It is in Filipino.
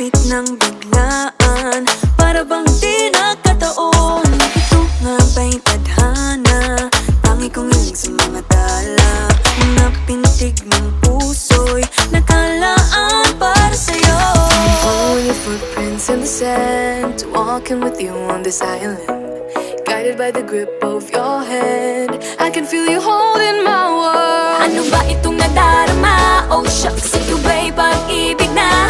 Ngunit nang biglaan, para bang di nagkataon. Ito nga ba'y tadhana, tangi kong hiling sa mga tala. Napintig ng puso'y nakalaan para sa'yo. Following your footprints in the sand, walking with you on this island, guided by the grip of your hand. I can feel you holding my world. Ano ba itong nadarama? Oh shucks, ito ba'y pag-ibig na?